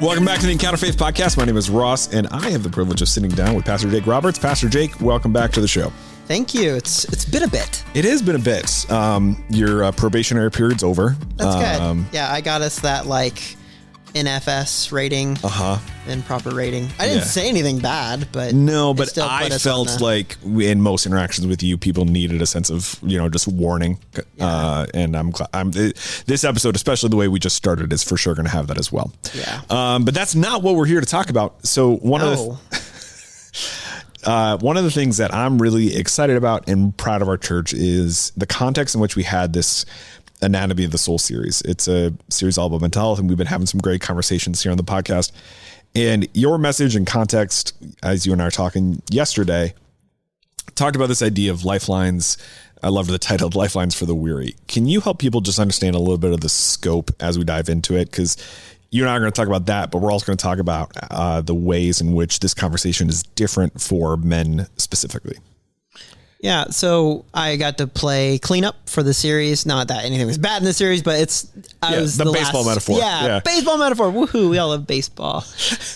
Welcome back to the Encounter Faith Podcast. My name is Ross, and I have the privilege of sitting down with Pastor Jake Roberts. Pastor Jake, welcome back to the show. Thank you. It's been a bit. It has been a bit. Your probationary period's over. That's good. Yeah, I got us that NFS rating and proper rating. I didn't say anything bad, but no, but I felt like in most interactions with you, people needed a sense of, just warning. Yeah. And I'm glad this episode, especially the way we just started, is for sure going to have that as well. Yeah. But that's not what we're here to talk about. So one of the things that I'm really excited about and proud of our church is the context in which we had this Anatomy of the Soul series. It's a series all about mental health, and we've been having some great conversations here on the podcast. And your message and context, as you and I were talking yesterday, talked about this idea of lifelines. I loved the title, Lifelines for the Weary. Can you help people just understand a little bit of the scope as we dive into it? Because you and I are going to talk about that, but we're also going to talk about the ways in which this conversation is different for men specifically. Yeah, so I got to play cleanup for the series. Not that anything was bad in the series, but I was the baseball metaphor. Yeah, baseball metaphor. Woohoo! We all love baseball.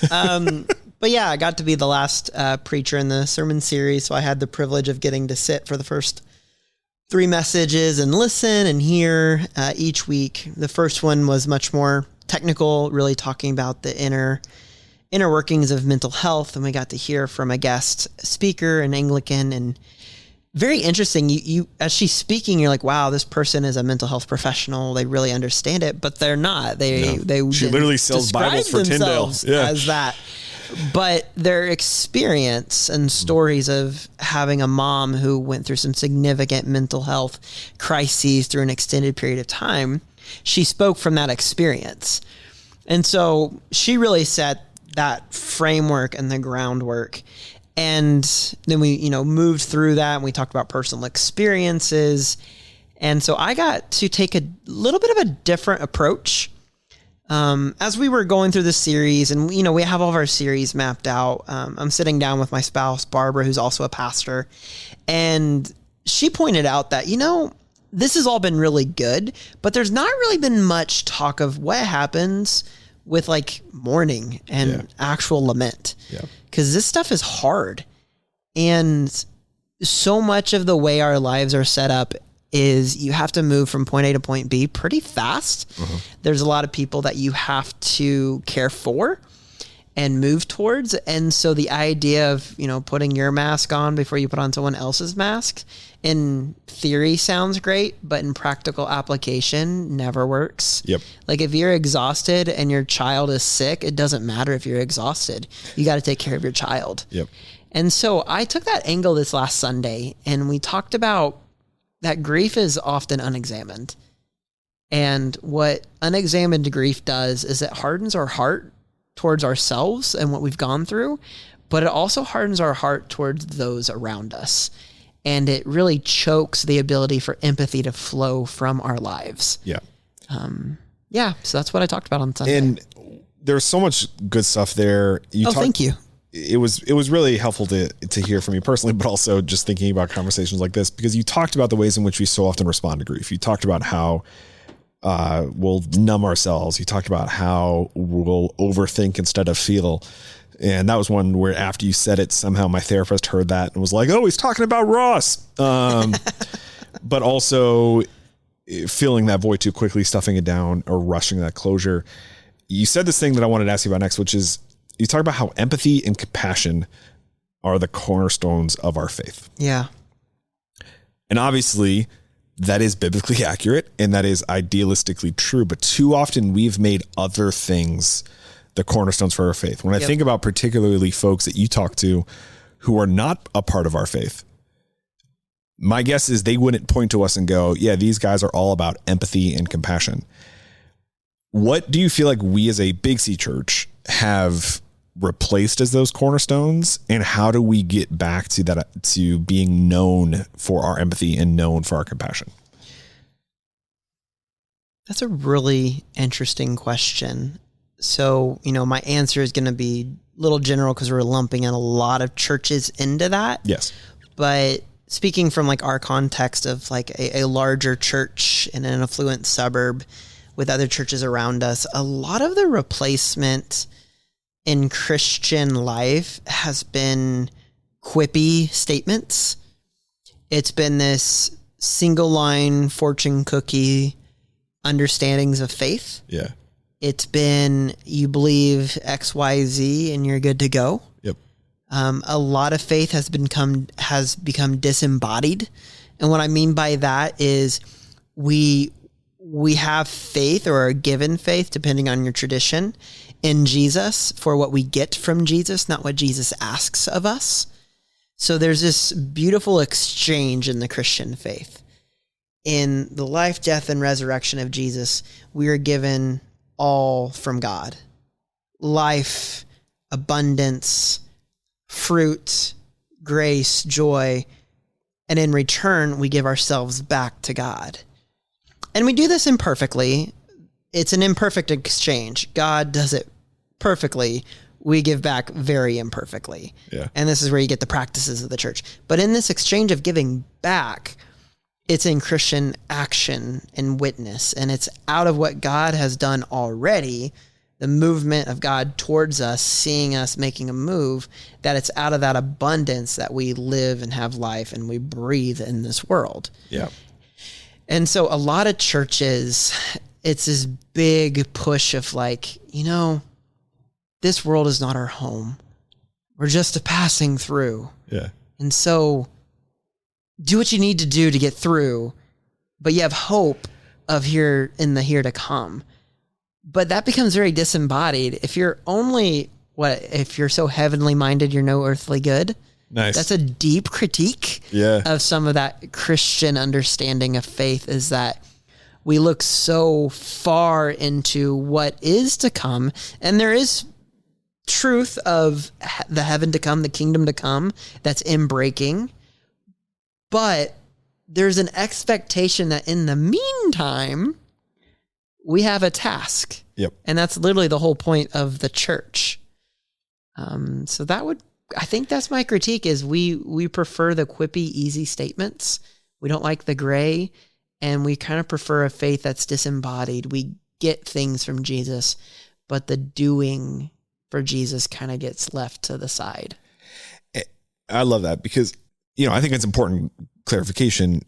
But yeah, I got to be the last preacher in the sermon series, so I had the privilege of getting to sit for the first 3 messages and listen and hear each week. The first one was much more technical, really talking about the inner workings of mental health, and we got to hear from a guest speaker, an Anglican, and very interesting. You as she's speaking, you're like, wow, this person is a mental health professional. They really understand it, but they're not. She literally sells Bibles for Tyndale as that. But their experience and stories of having a mom who went through some significant mental health crises through an extended period of time, she spoke from that experience. And so she really set that framework and the groundwork. And then we, moved through that, and we talked about personal experiences. And so I got to take a little bit of a different approach as we were going through this series. And, we have all of our series mapped out. I'm sitting down with my spouse, Barbara, who's also a pastor. And she pointed out that, this has all been really good, but there's not really been much talk of what happens with mourning and actual lament. Yeah. Because this stuff is hard. And so much of the way our lives are set up is you have to move from point A to point B pretty fast. Uh-huh. There's a lot of people that you have to care for and move towards. And so the idea of, putting your mask on before you put on someone else's mask in theory sounds great, but in practical application never works. Yep. If you're exhausted and your child is sick, it doesn't matter if you're exhausted. You got to take care of your child. Yep. And so I took that angle this last Sunday, and we talked about that grief is often unexamined. And what unexamined grief does is it hardens our heart towards ourselves and what we've gone through, but it also hardens our heart towards those around us. And it really chokes the ability for empathy to flow from our lives. Yeah. So that's what I talked about on Sunday. And there's so much good stuff there. Thank you. It was really helpful to hear from you personally, but also just thinking about conversations like this, because you talked about the ways in which we so often respond to grief. You talked about how we'll numb ourselves. You talked about how we'll overthink instead of feel. And that was one where after you said it, somehow my therapist heard that and was like, oh, he's talking about Ross. But also filling that void too quickly, stuffing it down, or rushing that closure. You said this thing that I wanted to ask you about next, which is you talk about how empathy and compassion are the cornerstones of our faith. Yeah. And obviously that is biblically accurate and that is idealistically true, but too often we've made other things the cornerstones for our faith. When I think about particularly folks that you talk to who are not a part of our faith, my guess is they wouldn't point to us and go, yeah, these guys are all about empathy and compassion. What do you feel like we as a Big C church have replaced as those cornerstones, and how do we get back to that, to being known for our empathy and known for our compassion? That's a really interesting question. So, my answer is going to be a little general because we're lumping in a lot of churches into that. Yes. But speaking from our context of a larger church in an affluent suburb, with other churches around us, a lot of the replacement in Christian life has been quippy statements. It's been this single line fortune cookie understandings of faith. Yeah. It's been, you believe X, Y, Z and you're good to go. Yep. A lot of faith has become disembodied. And what I mean by that is we have faith or are given faith, depending on your tradition, in Jesus for what we get from Jesus, not what Jesus asks of us. So there's this beautiful exchange in the Christian faith. In the life, death, and resurrection of Jesus, we are given all from God. Life, abundance, fruit, grace, joy, and in return, we give ourselves back to God. And we do this imperfectly. It's an imperfect exchange. God does it perfectly. We give back very imperfectly. Yeah. And this is where you get the practices of the church. But in this exchange of giving back, it's in Christian action and witness. And it's out of what God has done already, the movement of God towards us, seeing us making a move, that it's out of that abundance that we live and have life and we breathe in this world. Yeah. And so a lot of churches, it's this big push of like, this world is not our home. We're just a passing through. Yeah. And so do what you need to do to get through, but you have hope of here to come. But that becomes very disembodied. If you're if you're so heavenly minded, you're no earthly good. Nice. That's a deep critique of some of that Christian understanding of faith, is that we look so far into what is to come, and there is truth of the heaven to come, the kingdom to come, that's in breaking. But there's an expectation that in the meantime, we have a task. Yep. And that's literally the whole point of the church. So I think that's my critique, is we prefer the quippy, easy statements. We don't like the gray, and we kind of prefer a faith that's disembodied. We get things from Jesus, but the doing for Jesus kind of gets left to the side. I love that because, I think it's important clarification.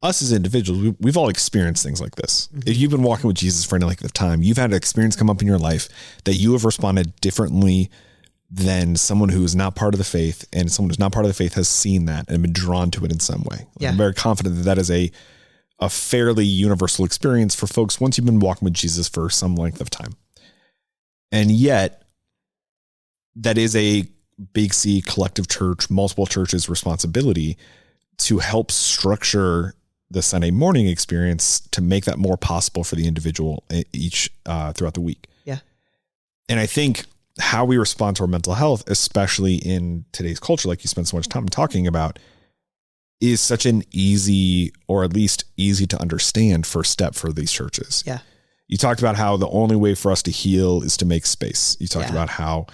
Us as individuals, we've all experienced things like this. Mm-hmm. If you've been walking with Jesus for any length of time, you've had an experience come up in your life that you have responded differently than someone who is not part of the faith, and someone who's not part of the faith has seen that and been drawn to it in some way. Yeah. I'm very confident that is a fairly universal experience for folks once you've been walking with Jesus for some length of time. And yet, that is a Big C collective church, multiple churches' responsibility to help structure the Sunday morning experience to make that more possible for the individual each throughout the week. Yeah. And I think how we respond to our mental health, especially in today's culture, like you spent so much time talking about, is such an easy, or at least easy to understand, first step for these churches. Yeah. You talked about how the only way for us to heal is to make space. You talked about how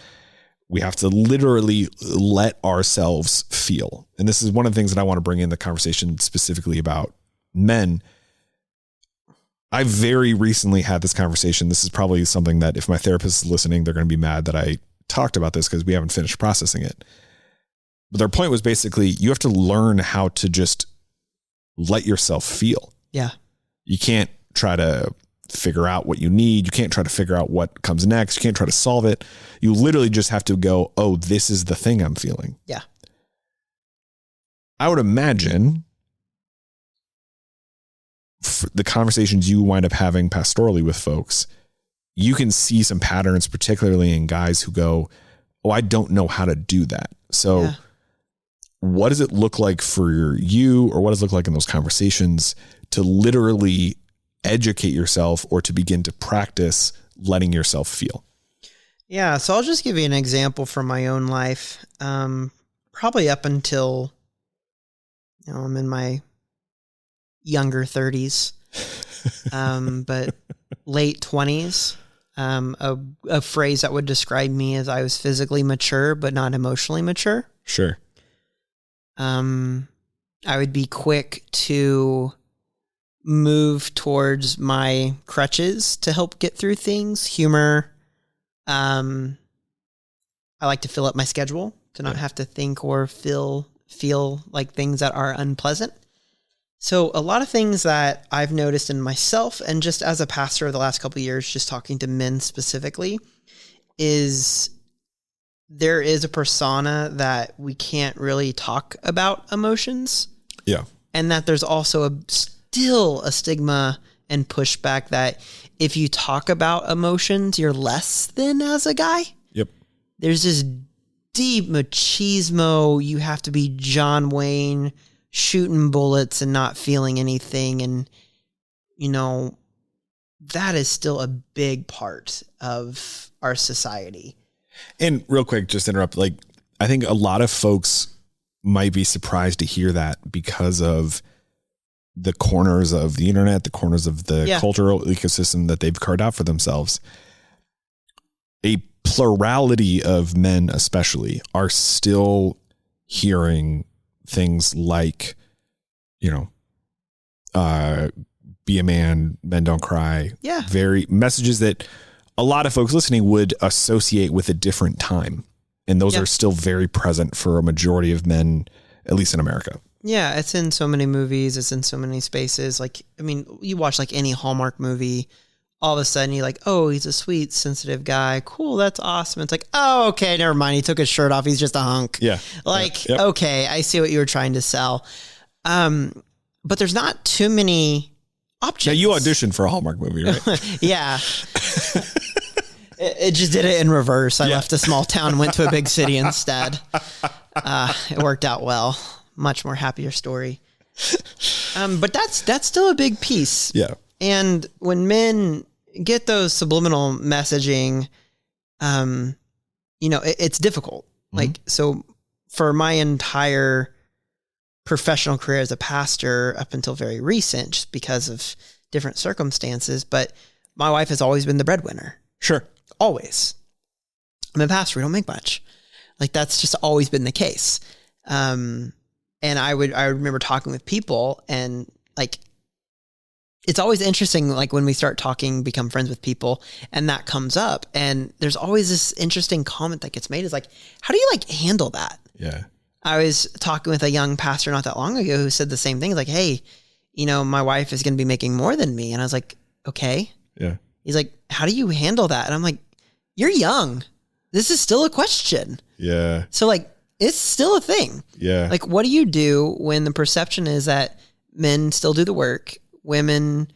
we have to literally let ourselves feel. And this is one of the things that I want to bring in the conversation specifically about men. I very recently had this conversation. This is probably something that if my therapist is listening, they're going to be mad that I talked about this because we haven't finished processing it. But their point was basically, you have to learn how to just let yourself feel. Yeah. You can't try to figure out what you need. You can't try to figure out what comes next. You can't try to solve it. You literally just have to go, oh, this is the thing I'm feeling. Yeah. I would imagine the conversations you wind up having pastorally with folks, you can see some patterns, particularly in guys who go, oh, I don't know how to do that. So what does it look like for you, or what does it look like in those conversations to literally educate yourself or to begin to practice letting yourself feel? Yeah. So I'll just give you an example from my own life. Probably up until, I'm in my younger 30s, but late 20s, a phrase that would describe me as I was physically mature, but not emotionally mature. Sure. I would be quick to move towards my crutches to help get through things. Humor. I like to fill up my schedule to not have to think or feel like things that are unpleasant. So a lot of things that I've noticed in myself, and just as a pastor of the last couple of years, just talking to men specifically, is there is a persona that we can't really talk about emotions. Yeah. And that there's also still a stigma and pushback that if you talk about emotions, you're less than as a guy. Yep. There's this deep machismo. You have to be John Wayne shooting bullets and not feeling anything. And, that is still a big part of our society. And real quick, just interrupt. Like, I think a lot of folks might be surprised to hear that because of the corners of the internet, the corners of the cultural ecosystem that they've carved out for themselves. A plurality of men, especially, are still hearing things like, be a man, men don't cry. Yeah. Very messages that a lot of folks listening would associate with a different time. And those are still very present for a majority of men, at least in America. Yeah, it's in so many movies. It's in so many spaces. Like, I mean, you watch like any Hallmark movie, all of a sudden you're like, oh, he's a sweet, sensitive guy. Cool, that's awesome. It's like, oh, okay, never mind. He took his shirt off. He's just a hunk. Yeah. Like, okay, I see what you were trying to sell. But there's not too many options. Now, you auditioned for a Hallmark movie, right? Yeah. It just did it in reverse. I left a small town and went to a big city instead. It worked out well. Much more happier story. But that's still a big piece. Yeah. And when men get those subliminal messaging, it's difficult. Mm-hmm. Like, so for my entire professional career as a pastor up until very recent, just because of different circumstances, but my wife has always been the breadwinner. Sure. Always. I'm a pastor. We don't make much. Like, that's just always been the case. And I remember talking with people, and like, it's always interesting, like when we start talking, become friends with people, and that comes up, and there's always this interesting comment that gets made is like, how do you like handle that? Yeah. I was talking with a young pastor not that long ago who said the same thing. Like, hey, my wife is going to be making more than me. And I was like, okay. Yeah. He's like, how do you handle that? And I'm like, you're young. This is still a question. Yeah. So like, it's still a thing. Yeah. Like, what do you do when the perception is that men still do the work? Women,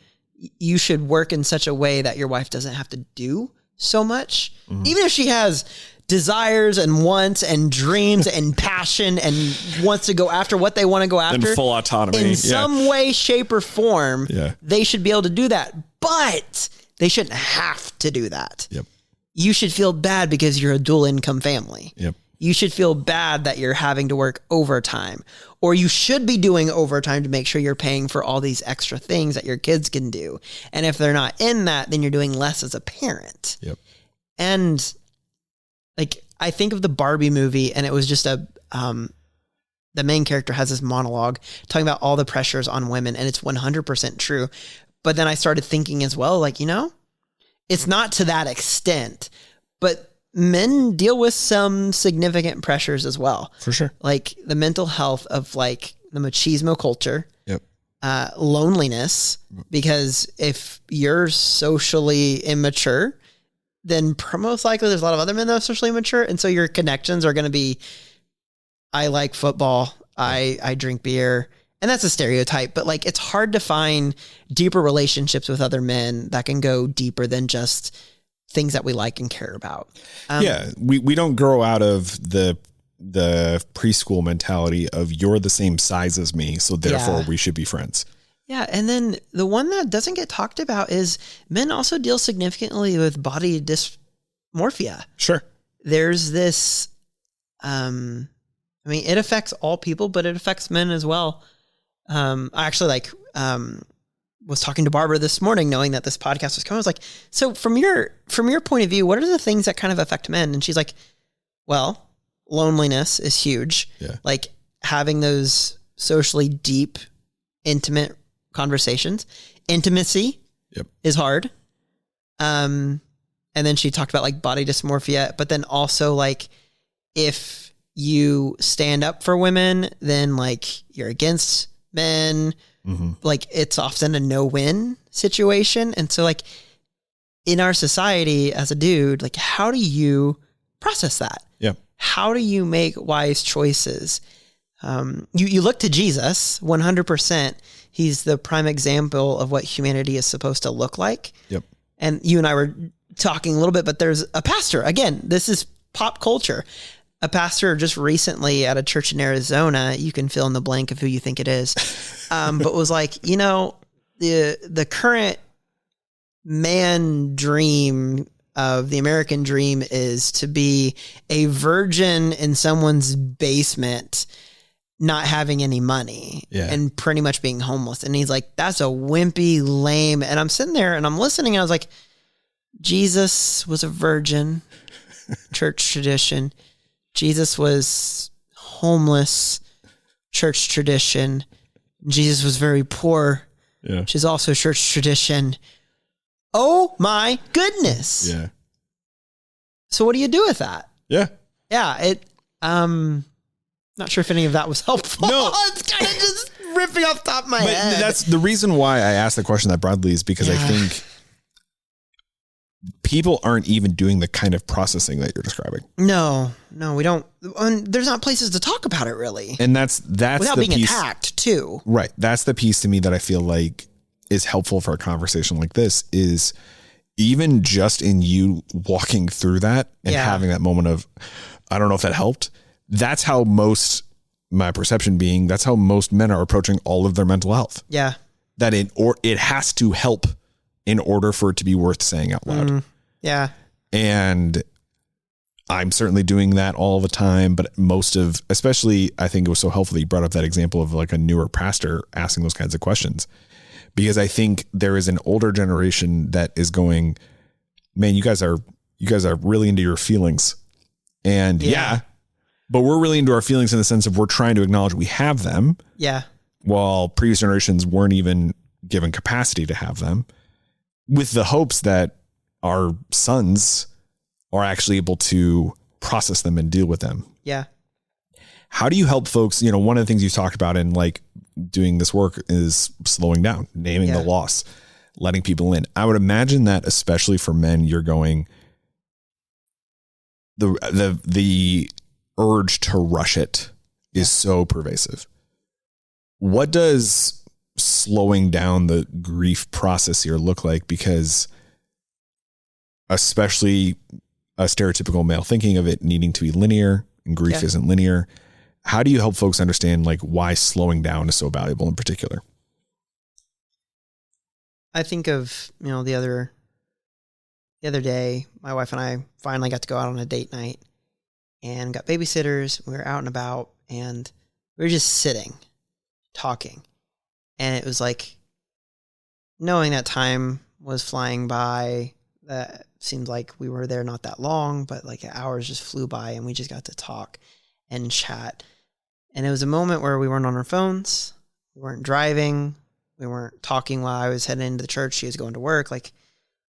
you should work in such a way that your wife doesn't have to do so much. Mm-hmm. Even if she has desires and wants and dreams and passion and wants to go after what they want to go after. And full autonomy. In some way, shape, or form, they should be able to do that. But they shouldn't have to do that. Yep. You should feel bad because you're a dual income family. Yep. You should feel bad that you're having to work overtime, or you should be doing overtime to make sure you're paying for all these extra things that your kids can do. And if they're not in that, then you're doing less as a parent. Yep. And like, I think of the Barbie movie, and it was just the main character has this monologue talking about all the pressures on women, and it's 100% true. But then I started thinking as well, like, it's not to that extent, but men deal with some significant pressures as well. For sure. Like the mental health of like the machismo culture. Yep. Loneliness, because if you're socially immature, then most likely there's a lot of other men that are socially immature. And so your connections are going to be, I like football. I drink beer. And that's a stereotype, but like, it's hard to find deeper relationships with other men that can go deeper than just things that we like and care about. We don't grow out of the preschool mentality of you're the same size as me, so therefore we should be friends. Yeah. And then the one that doesn't get talked about is men also deal significantly with body dysmorphia. Sure. There's this, it affects all people, but it affects men as well. I actually was talking to Barbara this morning, knowing that this podcast was coming. I was like, so from your point of view, what are the things that kind of affect men? And she's like, well, loneliness is huge. Yeah. Like having those socially deep, intimate conversations. Intimacy is hard. And then she talked about like body dysmorphia, but then also like if you stand up for women, then like you're against men. Like it's often a no-win situation. And so like in our society as a dude, like how do you process that? Yeah. How do you make wise choices? You look to Jesus 100%. He's the prime example of what humanity is supposed to look like. Yep. And you and I were talking a little bit, but there's a pastor. Again, this is pop culture. A pastor just recently at a church in Arizona, you can fill in the blank of who you think it is, but was like, you know, the current man dream of the American dream is to be a virgin in someone's basement, not having any money and pretty much being homeless. And he's like, that's a wimpy, lame. And I'm sitting there and I'm listening. And I was like, Jesus was a virgin, church tradition. Jesus was homeless, church tradition. Jesus was very poor, which is also church tradition. Oh my goodness. Yeah. So what do you do with that? Yeah. Yeah. Not sure if any of that was helpful. No. It's kind of just ripping off the top of my But head. that's the reason why I asked the question that broadly is because I think people aren't even doing the kind of processing that you're describing. No, we don't. And there's not places to talk about it really. And that's without the being piece, attacked too. Right. That's the piece to me that I feel like is helpful for a conversation like this is even just in you walking through that and having that moment of, I don't know if that helped. That's how my perception being, that's how most men are approaching all of their mental health. Yeah. That it has to help in order for it to be worth saying out loud. Yeah. And I'm certainly doing that all the time, but especially I think it was so helpful that you brought up that example of like a newer pastor asking those kinds of questions, because I think there is an older generation that is going, man, you guys are really into your feelings. And but we're really into our feelings in the sense of we're trying to acknowledge we have them. Yeah. While previous generations weren't even given capacity to have them, with the hopes that our sons are actually able to process them and deal with them. Yeah. How do you help folks? You know, one of the things you talked about in like doing this work is slowing down, naming the loss, letting people in. I would imagine that especially for men, you're going, the urge to rush it is so pervasive. What does slowing down the grief process here look like? Because especially a stereotypical male thinking of it needing to be linear, and grief isn't linear. How do you help folks understand like why slowing down is so valuable in particular? I think of, you know, the other day, my wife and I finally got to go out on a date night and got babysitters. We were out and about and we were just sitting, talking. And it was like knowing that time was flying by, that seemed like we were there not that long, but like hours just flew by and we just got to talk and chat. And it was a moment where we weren't on our phones. We weren't driving. We weren't talking while I was heading into the church. She was going to work. Like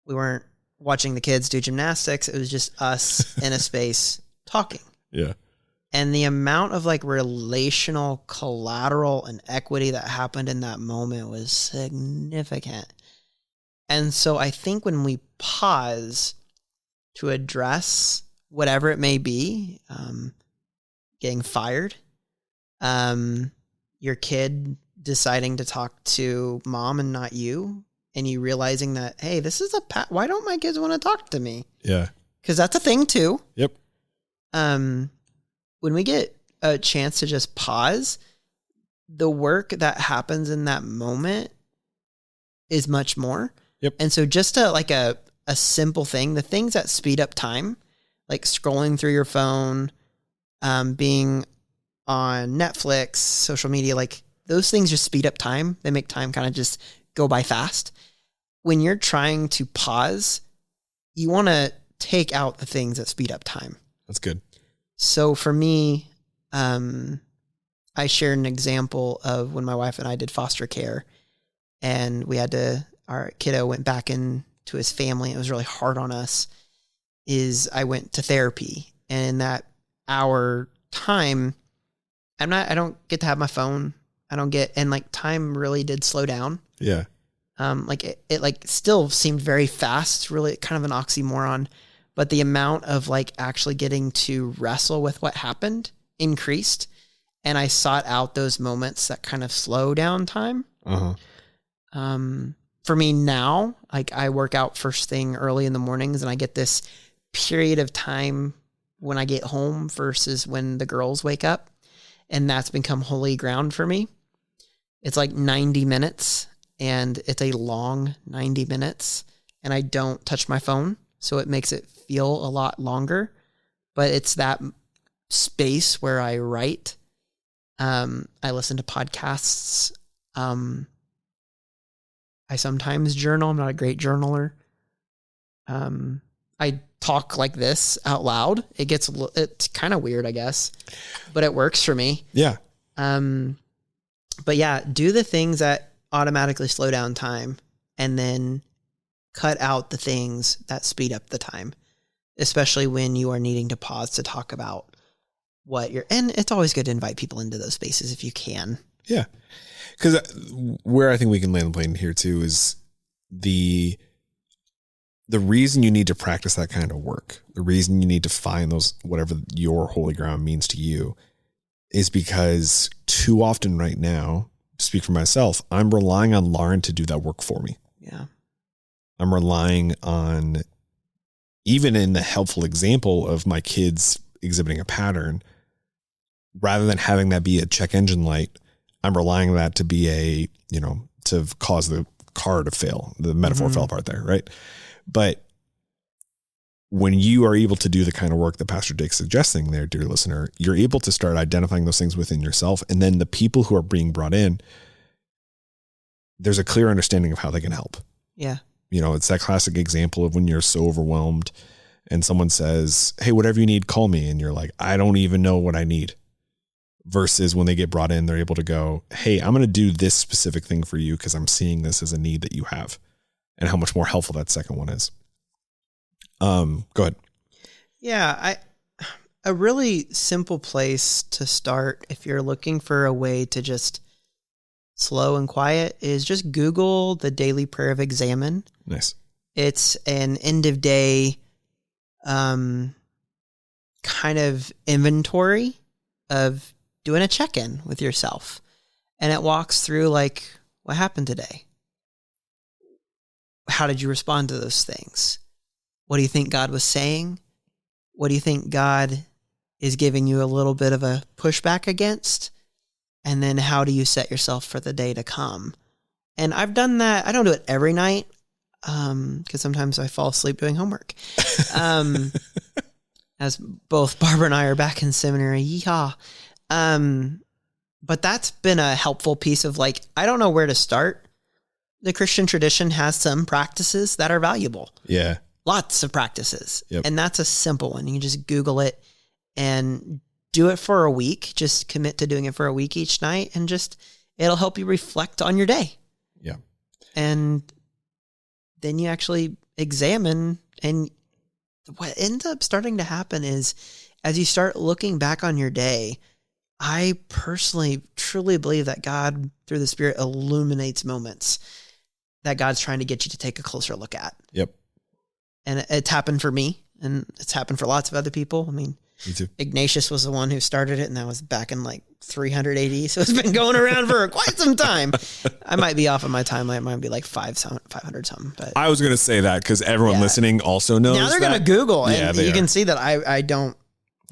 we weren't watching the kids do gymnastics. It was just us in a space talking. Yeah. And the amount of like relational collateral and equity that happened in that moment was significant. And so I think when we pause to address whatever it may be, getting fired, your kid deciding to talk to mom and not you, and you realizing that, hey, this is why don't my kids want to talk to me? Yeah. Because that's a thing too. Yep. When we get a chance to just pause, the work that happens in that moment is much more. Yep. And so just a simple thing, the things that speed up time, like scrolling through your phone, being on Netflix, social media, like those things just speed up time. They make time kind of just go by fast. When you're trying to pause, you want to take out the things that speed up time. That's good. So for me, I shared an example of when my wife and I did foster care, and our kiddo went back into his family. It was really hard on us. I went to therapy, and in that hour time, I don't get to have my phone. And like time really did slow down. Yeah. Like it like still seemed very fast, really kind of an oxymoron, but the amount of like actually getting to wrestle with what happened increased. And I sought out those moments that kind of slow down time. Uh-huh. For me now, like I work out first thing early in the mornings, and I get this period of time when I get home versus when the girls wake up. And that's become holy ground for me. It's like 90 minutes, and it's a long 90 minutes, and I don't touch my phone. So it makes it feel a lot longer, but it's that space where I write. I listen to podcasts. I sometimes journal. I'm not a great journaler. I talk like this out loud. It's kind of weird, I guess, but it works for me. Yeah. But yeah, do the things that automatically slow down time, and then cut out the things that speed up the time, especially when you are needing to pause to talk about and it's always good to invite people into those spaces if you can. Yeah. Because where I think we can land the plane here too is the reason you need to practice that kind of work, the reason you need to find those, whatever your holy ground means to you, is because too often right now, to speak for myself, I'm relying on Lauren to do that work for me. Yeah. I'm relying on, even in the helpful example of my kids exhibiting a pattern, rather than having that be a check engine light, I'm relying on that to be to cause the car to fail. The metaphor fell apart there, right? But when you are able to do the kind of work that Pastor Jake's suggesting there, dear listener, you're able to start identifying those things within yourself. And then the people who are being brought in, there's a clear understanding of how they can help. Yeah. It's that classic example of when you're so overwhelmed and someone says, hey, whatever you need, call me. And you're like, I don't even know what I need. Versus when they get brought in, they're able to go, hey, I'm going to do this specific thing for you because I'm seeing this as a need that you have, and how much more helpful that second one is. Go ahead. Yeah. A really simple place to start if you're looking for a way to just slow and quiet is just Google the daily prayer of examine. Nice. It's an end of day, kind of inventory of doing a check-in with yourself. And it walks through like, what happened today? How did you respond to those things? What do you think God was saying? What do you think God is giving you a little bit of a pushback against? And then how do you set yourself for the day to come? And I've done that. I don't do it every night because sometimes I fall asleep doing homework. As both Barbara and I are back in seminary. Yeehaw. But that's been a helpful piece of like, I don't know where to start. The Christian tradition has some practices that are valuable. Yeah. Lots of practices. Yep. And that's a simple one. You can just Google it and do it for a week. Just commit to doing it for a week each night, and it'll help you reflect on your day. Yeah. And then you actually examine, and what ends up starting to happen is as you start looking back on your day, I personally truly believe that God, through the Spirit, illuminates moments that God's trying to get you to take a closer look at. Yep. And it's happened for me, and it's happened for lots of other people. I mean, me too. Ignatius was the one who started it, and that was back in like 300 AD. So it's been going around for quite some time. I might be off on my timeline. It might be like 500 something. But I was going to say that because everyone listening also knows. Now they're going to Google, and you can can see that I don't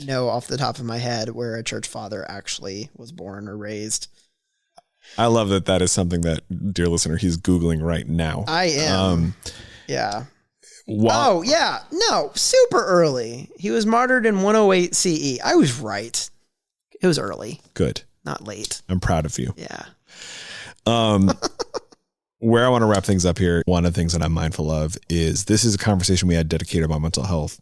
know off the top of my head where a church father actually was born or raised. I love that is something that, dear listener, he's Googling right now. I am. Yeah. Wow. Oh, yeah. No, super early. He was martyred in 108 CE. I was right. It was early. Good. Not late. I'm proud of you. Yeah. Where I want to wrap things up here, one of the things that I'm mindful of is this is a conversation we had dedicated about mental health.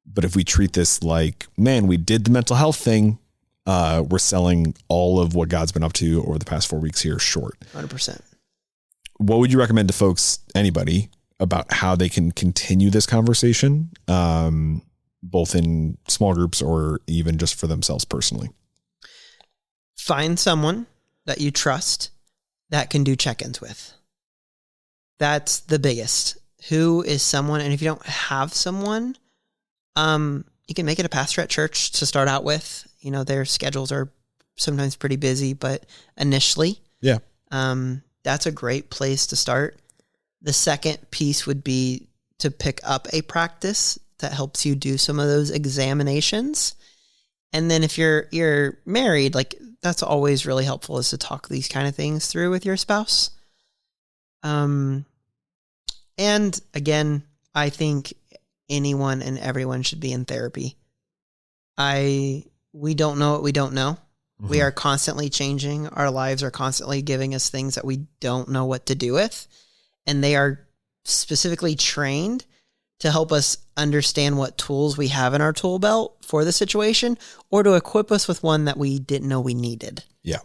But if we treat this like, man, we did the mental health thing, we're selling all of what God's been up to over the past 4 weeks here short. 100%. what would you recommend to folks, anybody, about how they can continue this conversation, both in small groups or even just for themselves personally? Find someone that you trust that can do check-ins with. That's the biggest. Who is someone? And if you don't have someone, you can make it a pastor at church to start out with. You know, their schedules are sometimes pretty busy, but initially, that's a great place to start. The second piece would be to pick up a practice that helps you do some of those examinations. And then if you're married, like that's always really helpful, is to talk these kind of things through with your spouse. And again, I think anyone and everyone should be in therapy. We don't know what we don't know. Mm-hmm. We are constantly changing. Our lives are constantly giving us things that we don't know what to do with. And they are specifically trained to help us understand what tools we have in our tool belt for the situation, or to equip us with one that we didn't know we needed. Yeah.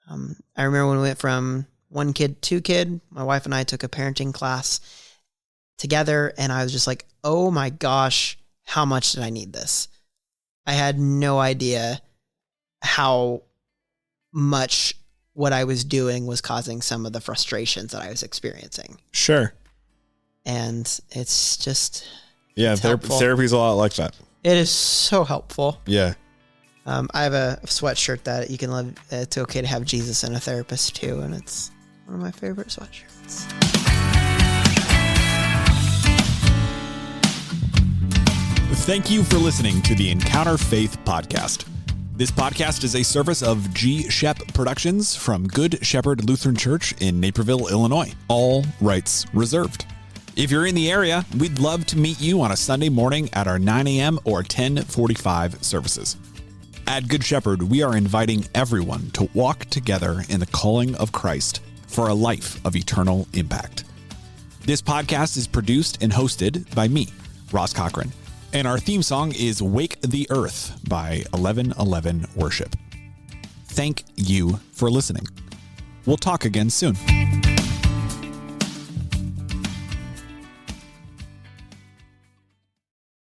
I remember when we went from 1 kid, 2 kid, my wife and I took a parenting class together, and I was just like, oh my gosh, how much did I need this? I had no idea how much what I was doing was causing some of the frustrations that I was experiencing. Sure. And it's just... Yeah, therapy is a lot like that. It is so helpful. Yeah. I have a sweatshirt that you can love. It's okay to have Jesus and a therapist too, and it's one of my favorite sweatshirts. Thank you for listening to the Encounter Faith podcast. This podcast is a service of G. Shep Productions from Good Shepherd Lutheran Church in Naperville, Illinois. All rights reserved. If you're in the area, we'd love to meet you on a Sunday morning at our 9 a.m. or 10:45 services. At Good Shepherd, we are inviting everyone to walk together in the calling of Christ for a life of eternal impact. This podcast is produced and hosted by me, Ross Cochran, and our theme song is Wake the Earth by 1111 Worship. Thank you for listening. We'll talk again soon.